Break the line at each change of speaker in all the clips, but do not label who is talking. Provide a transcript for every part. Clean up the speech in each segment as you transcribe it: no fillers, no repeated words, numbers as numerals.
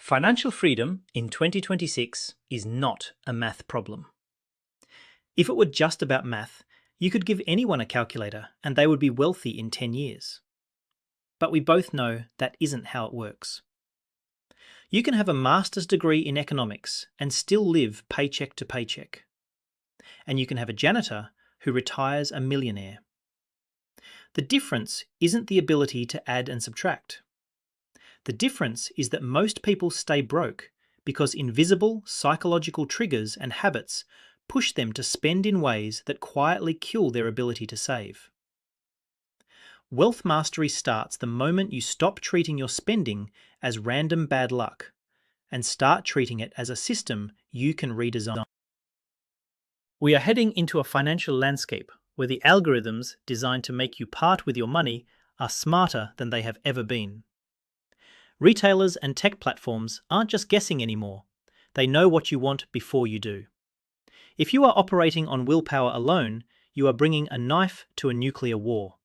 Financial freedom in 2026 is not a math problem. If it were just about math, you could give anyone a calculator and they would be wealthy in 10 years. But we both know that isn't how it works. You can have a master's degree in economics and still live paycheck to paycheck. And you can have a janitor who retires a millionaire. The difference isn't the ability to add and subtract. The difference is that most people stay broke because invisible psychological triggers and habits push them to spend in ways that quietly kill their ability to save. Wealth mastery starts the moment you stop treating your spending as random bad luck and start treating it as a system you can redesign. We are heading into a financial landscape where the algorithms designed to make you part with your money are smarter than they have ever been. Retailers and tech platforms aren't just guessing anymore. They know what you want before you do. If you are operating on willpower alone, you are bringing a knife to a nuclear war.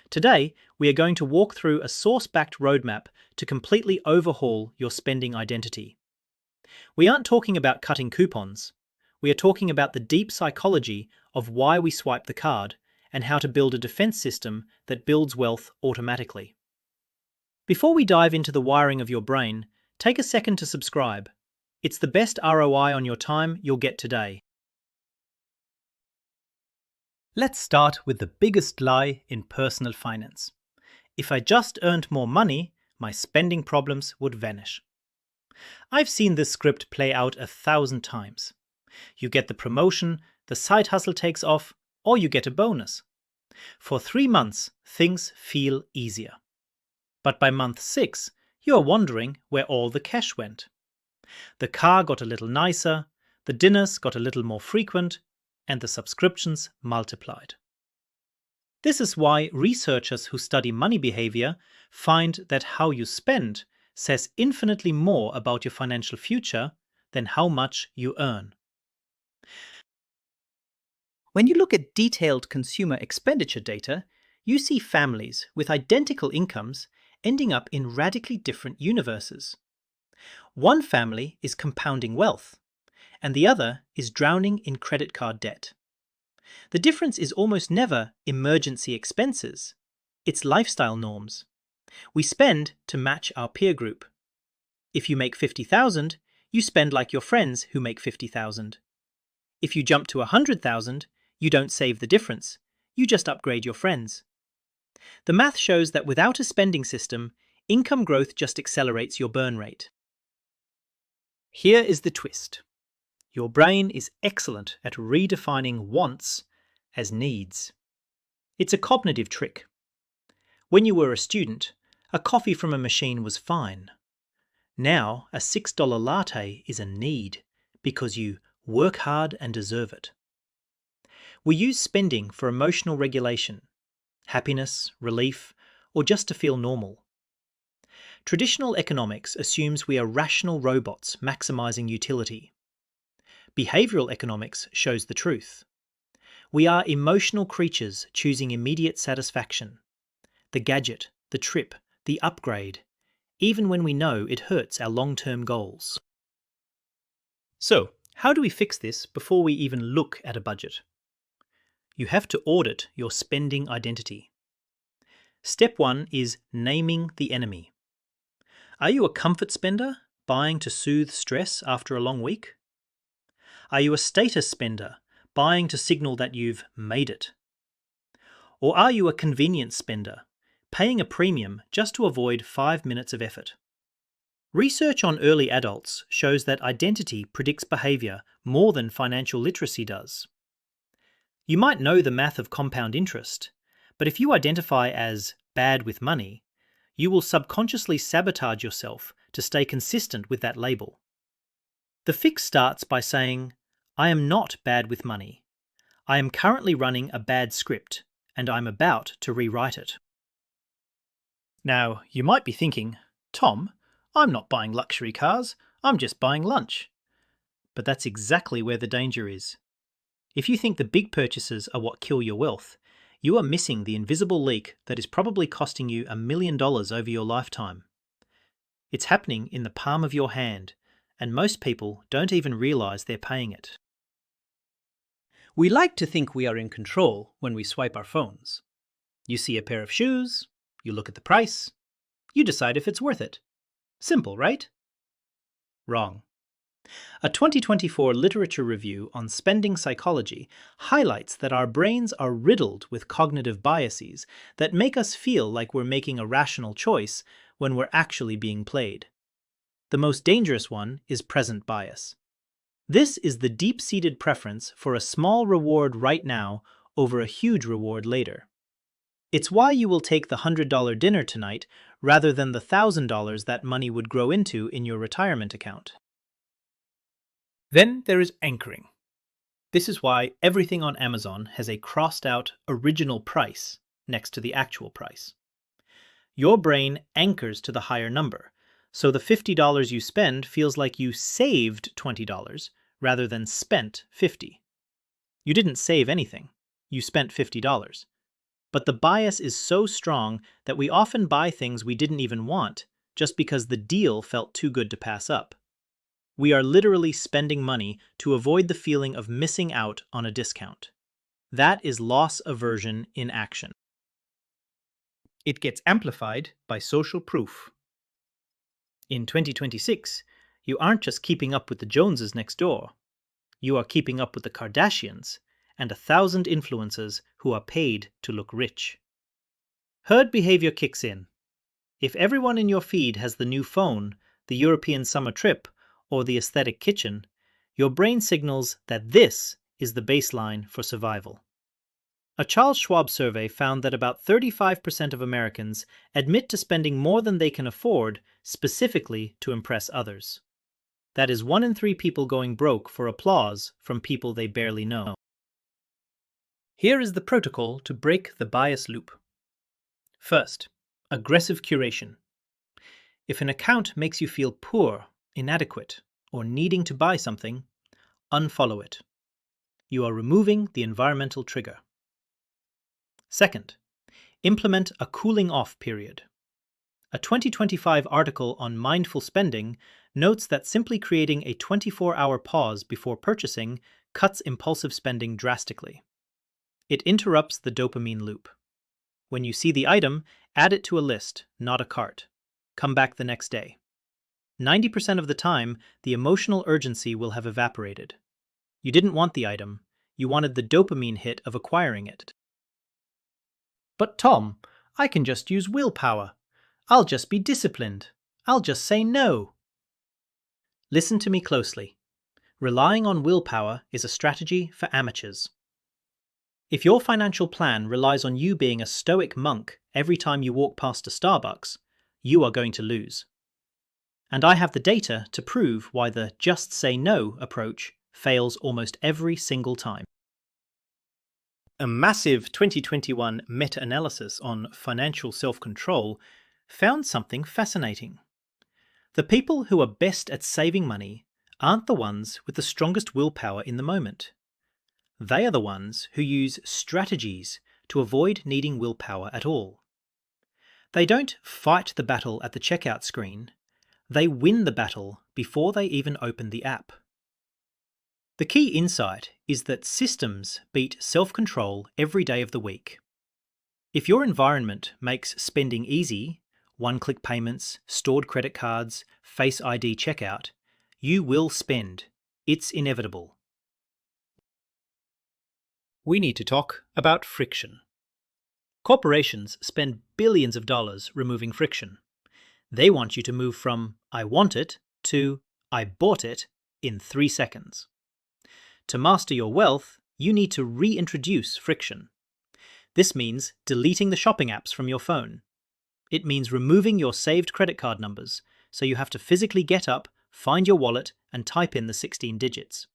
Today, we are going to walk through a source-backed roadmap to completely overhaul your spending identity. We aren't talking about cutting coupons. We are talking about the deep psychology of why we swipe the card and how to build a defense system that builds wealth automatically. Before we dive into the wiring of your brain, take a second to subscribe. It's the best ROI on your time you'll get today. Let's start with the biggest lie in personal finance. If I just earned more money, my spending problems would vanish. I've seen this script play out 1,000 times. You get the promotion, the side hustle takes off, or you get a bonus. For 3 months, things feel easier. But by month 6, you are wondering where all the cash went. The car got a little nicer, the dinners got a little more frequent, and the subscriptions multiplied. This is why researchers who study money behavior find that how you spend says infinitely more about your financial future than how much you earn. When you look at detailed consumer expenditure data, you see families with identical incomes ending up in radically different universes. One family is compounding wealth, and the other is drowning in credit card debt. The difference is almost never emergency expenses, it's lifestyle norms. We spend to match our peer group. If you make 50,000, you spend like your friends who make 50,000. If you jump to 100,000, you don't save the difference, you just upgrade your friends. The math shows that without a spending system, income growth just accelerates your burn rate. Here is the twist. Your brain is excellent at redefining wants as needs. It's a cognitive trick. When you were a student, a coffee from a machine was fine. Now, a $6 latte is a need because you work hard and deserve it. We use spending for emotional regulation, happiness, relief, or just to feel normal. Traditional economics assumes we are rational robots maximizing utility. Behavioral economics shows the truth. We are emotional creatures choosing immediate satisfaction. The gadget, the trip, the upgrade, even when we know it hurts our long-term goals. So, how do we fix this before we even look at a budget? You have to audit your spending identity. Step 1 is naming the enemy. Are you a comfort spender, buying to soothe stress after a long week? Are you a status spender, buying to signal that you've made it? Or are you a convenience spender, paying a premium just to avoid 5 minutes of effort? Research on early adults shows that identity predicts behavior more than financial literacy does. You might know the math of compound interest, but if you identify as bad with money, you will subconsciously sabotage yourself to stay consistent with that label. The fix starts by saying, I am not bad with money. I am currently running a bad script, and I'm about to rewrite it. Now, you might be thinking, Tom, I'm not buying luxury cars, I'm just buying lunch. But that's exactly where the danger is. If you think the big purchases are what kill your wealth, you are missing the invisible leak that is probably costing you $1 million over your lifetime. It's happening in the palm of your hand, and most people don't even realize they're paying it. We like to think we are in control when we swipe our phones. You see a pair of shoes, you look at the price, you decide if it's worth it. Simple, right? Wrong. A 2024 literature review on spending psychology highlights that our brains are riddled with cognitive biases that make us feel like we're making a rational choice when we're actually being played. The most dangerous one is present bias. This is the deep-seated preference for a small reward right now over a huge reward later. It's why you will take the $100 dinner tonight rather than the $1,000 that money would grow into in your retirement account. Then there is anchoring. This is why everything on Amazon has a crossed-out original price next to the actual price. Your brain anchors to the higher number, so the $50 you spend feels like you saved $20 rather than spent $50. You didn't save anything. You spent $50. But the bias is so strong that we often buy things we didn't even want just because the deal felt too good to pass up. We are literally spending money to avoid the feeling of missing out on a discount. That is loss aversion in action. It gets amplified by social proof. In 2026, you aren't just keeping up with the Joneses next door. You are keeping up with the Kardashians and 1,000 influencers who are paid to look rich. Herd behavior kicks in. If everyone in your feed has the new phone, the European summer trip, or the aesthetic kitchen, your brain signals that this is the baseline for survival. A Charles Schwab survey found that about 35% of Americans admit to spending more than they can afford specifically to impress others. That is 1 in 3 people going broke for applause from people they barely know. Here is the protocol to break the bias loop. First, aggressive curation. If an account makes you feel poor, inadequate, or needing to buy something, unfollow it. You are removing the environmental trigger. Second, implement a cooling off period. A 2025 article on mindful spending notes that simply creating a 24-hour pause before purchasing cuts impulsive spending drastically. It interrupts the dopamine loop. When you see the item, add it to a list, not a cart. Come back the next day. 90% of the time, the emotional urgency will have evaporated. You didn't want the item, you wanted the dopamine hit of acquiring it. But Tom, I can just use willpower. I'll just be disciplined. I'll just say no. Listen to me closely. Relying on willpower is a strategy for amateurs. If your financial plan relies on you being a stoic monk every time you walk past a Starbucks, you are going to lose. And I have the data to prove why the just say no approach fails almost every single time. A massive 2021 meta-analysis on financial self-control found something fascinating. The people who are best at saving money aren't the ones with the strongest willpower in the moment. They are the ones who use strategies to avoid needing willpower at all. They don't fight the battle at the checkout screen. They win the battle before they even open the app. The key insight is that systems beat self-control every day of the week. If your environment makes spending easy, one-click payments, stored credit cards, Face ID checkout, you will spend. It's inevitable. We need to talk about friction. Corporations spend billions of dollars removing friction. They want you to move from I want it to I bought it in 3 seconds. To master your wealth, you need to reintroduce friction. This means deleting the shopping apps from your phone. It means removing your saved credit card numbers, so you have to physically get up, find your wallet, and type in the 16 digits.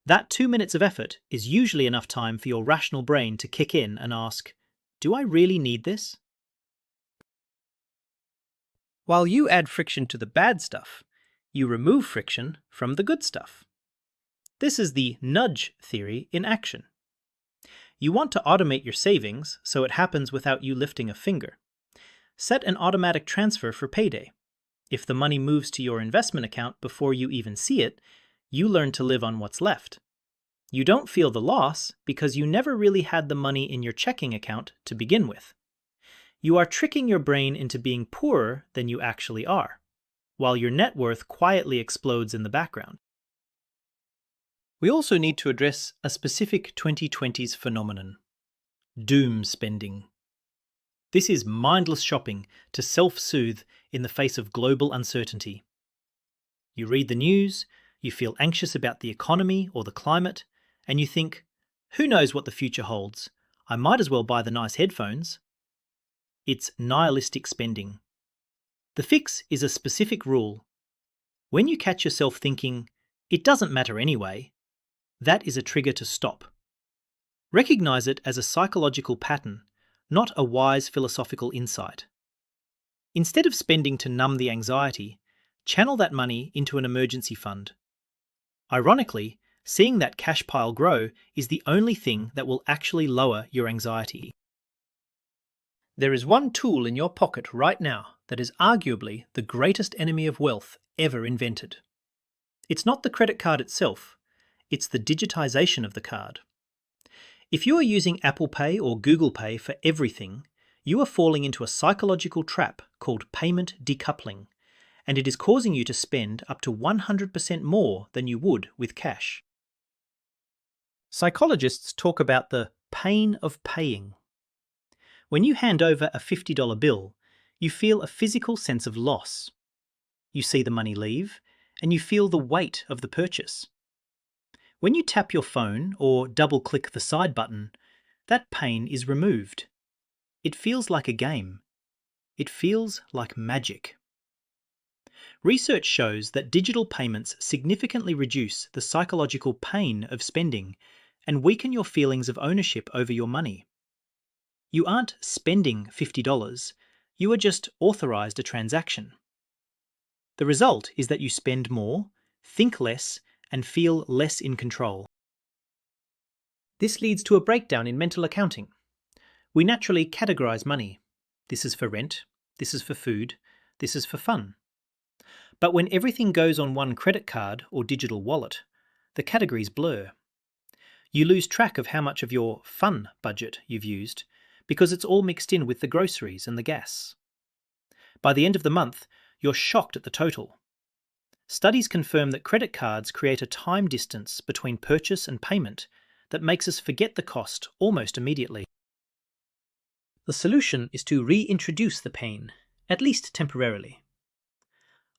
That 2 minutes of effort is usually enough time for your rational brain to kick in and ask, do I really need this? While you add friction to the bad stuff, you remove friction from the good stuff. This is the nudge theory in action. You want to automate your savings so it happens without you lifting a finger. Set an automatic transfer for payday. If the money moves to your investment account before you even see it, you learn to live on what's left. You don't feel the loss because you never really had the money in your checking account to begin with. You are tricking your brain into being poorer than you actually are, while your net worth quietly explodes in the background. We also need to address a specific 2020s phenomenon: doom spending. This is mindless shopping to self-soothe in the face of global uncertainty. You read the news, you feel anxious about the economy or the climate, and you think, who knows what the future holds? I might as well buy the nice headphones. It's nihilistic spending. The fix is a specific rule. When you catch yourself thinking, it doesn't matter anyway, that is a trigger to stop. Recognize it as a psychological pattern, not a wise philosophical insight. Instead of spending to numb the anxiety, channel that money into an emergency fund. Ironically, seeing that cash pile grow is the only thing that will actually lower your anxiety. There is one tool in your pocket right now that is arguably the greatest enemy of wealth ever invented. It's not the credit card itself, it's the digitization of the card. If you are using Apple Pay or Google Pay for everything, you are falling into a psychological trap called payment decoupling, and it is causing you to spend up to 100% more than you would with cash. Psychologists talk about the pain of paying. When you hand over a $50 bill, you feel a physical sense of loss. You see the money leave, and you feel the weight of the purchase. When you tap your phone or double-click the side button, that pain is removed. It feels like a game. It feels like magic. Research shows that digital payments significantly reduce the psychological pain of spending and weaken your feelings of ownership over your money. You aren't spending $50, you are just authorized a transaction. The result is that you spend more, think less, and feel less in control. This leads to a breakdown in mental accounting. We naturally categorize money. This is for rent, this is for food, this is for fun. But when everything goes on one credit card or digital wallet, the categories blur. You lose track of how much of your fun budget you've used because it's all mixed in with the groceries and the gas. By the end of the month, you're shocked at the total. Studies confirm that credit cards create a time distance between purchase and payment that makes us forget the cost almost immediately. The solution is to reintroduce the pain, at least temporarily.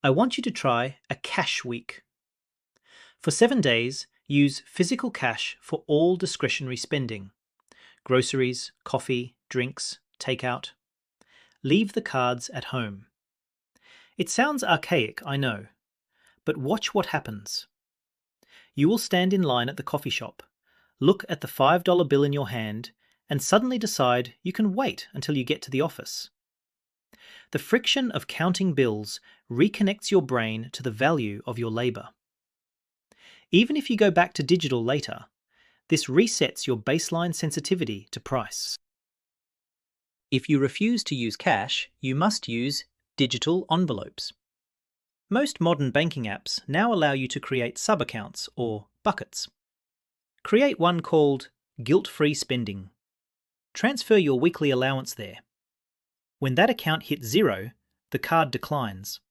I want you to try a cash week. For 7 days, use physical cash for all discretionary spending: groceries, coffee, drinks, takeout. Leave the cards at home. It sounds archaic, I know, but watch what happens. You will stand in line at the coffee shop, look at the $5 bill in your hand, and suddenly decide you can wait until you get to the office. The friction of counting bills reconnects your brain to the value of your labor. Even if you go back to digital later, this resets your baseline sensitivity to price. If you refuse to use cash, you must use digital envelopes. Most modern banking apps now allow you to create sub-accounts or buckets. Create one called guilt-free spending. Transfer your weekly allowance there. When that account hits zero, the card declines.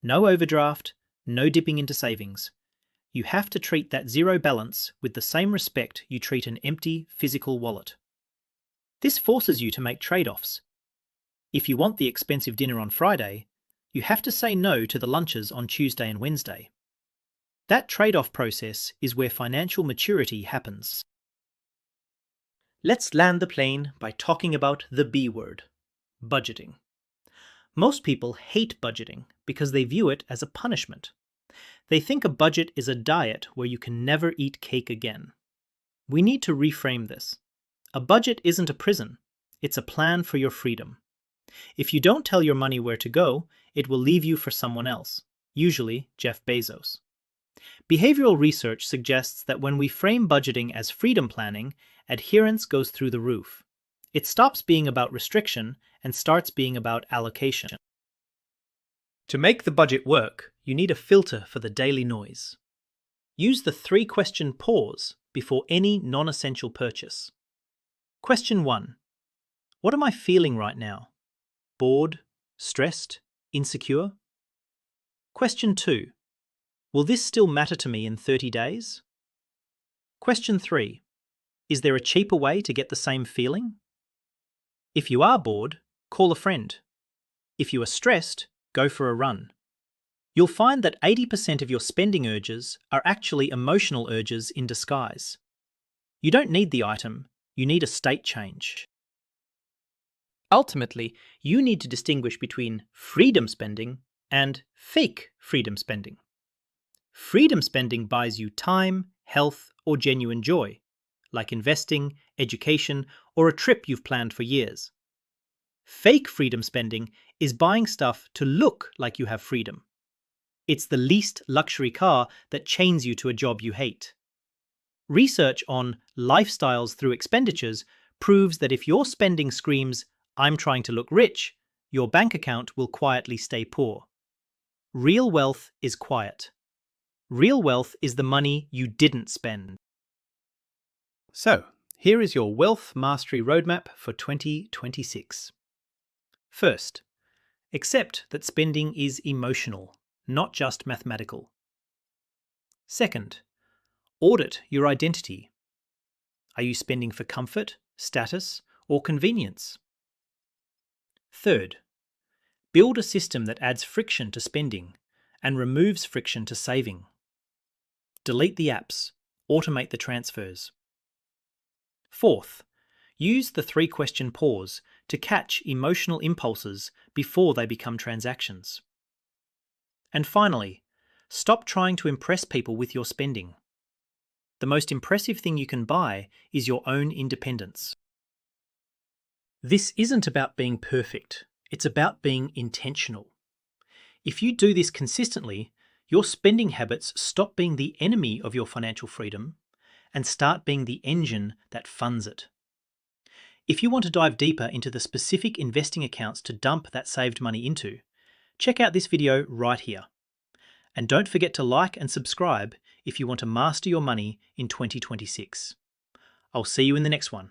No overdraft, no dipping into savings. You have to treat that zero balance with the same respect you treat an empty physical wallet. This forces you to make trade-offs. If you want the expensive dinner on Friday, you have to say no to the lunches on Tuesday and Wednesday. That trade-off process is where financial maturity happens. Let's land the plane by talking about the B word: budgeting. Most people hate budgeting because they view it as a punishment. They think a budget is a diet where you can never eat cake again. We need to reframe this. A budget isn't a prison. It's a plan for your freedom. If you don't tell your money where to go, it will leave you for someone else, usually Jeff Bezos. Behavioral research suggests that when we frame budgeting as freedom planning, adherence goes through the roof. It stops being about restriction and starts being about allocation. To make the budget work, you need a filter for the daily noise. Use the 3-question pause before any non-essential purchase. Question 1. What am I feeling right now? Bored? Stressed? Insecure? Question 2. Will this still matter to me in 30 days? Question 3. Is there a cheaper way to get the same feeling? If you are bored, call a friend. If you are stressed, go for a run. You'll find that 80% of your spending urges are actually emotional urges in disguise. You don't need the item, you need a state change. Ultimately, you need to distinguish between freedom spending and fake freedom spending. Freedom spending buys you time, health, or genuine joy, like investing, education, or a trip you've planned for years. Fake freedom spending is buying stuff to look like you have freedom. It's the least luxury car that chains you to a job you hate. Research on lifestyles through expenditures proves that if your spending screams, "I'm trying to look rich," your bank account will quietly stay poor. Real wealth is quiet. Real wealth is the money you didn't spend. So, here is your Wealth Mastery Roadmap for 2026. First, accept that spending is emotional, not just mathematical. Second, audit your identity. Are you spending for comfort, status, or convenience? Third, build a system that adds friction to spending and removes friction to saving. Delete the apps, automate the transfers. Fourth, use the 3-question pause to catch emotional impulses before they become transactions. And finally, stop trying to impress people with your spending. The most impressive thing you can buy is your own independence. This isn't about being perfect, it's about being intentional. If you do this consistently, your spending habits stop being the enemy of your financial freedom and start being the engine that funds it. If you want to dive deeper into the specific investing accounts to dump that saved money into, check out this video right here. And don't forget to like and subscribe if you want to master your money in 2026. I'll see you in the next one.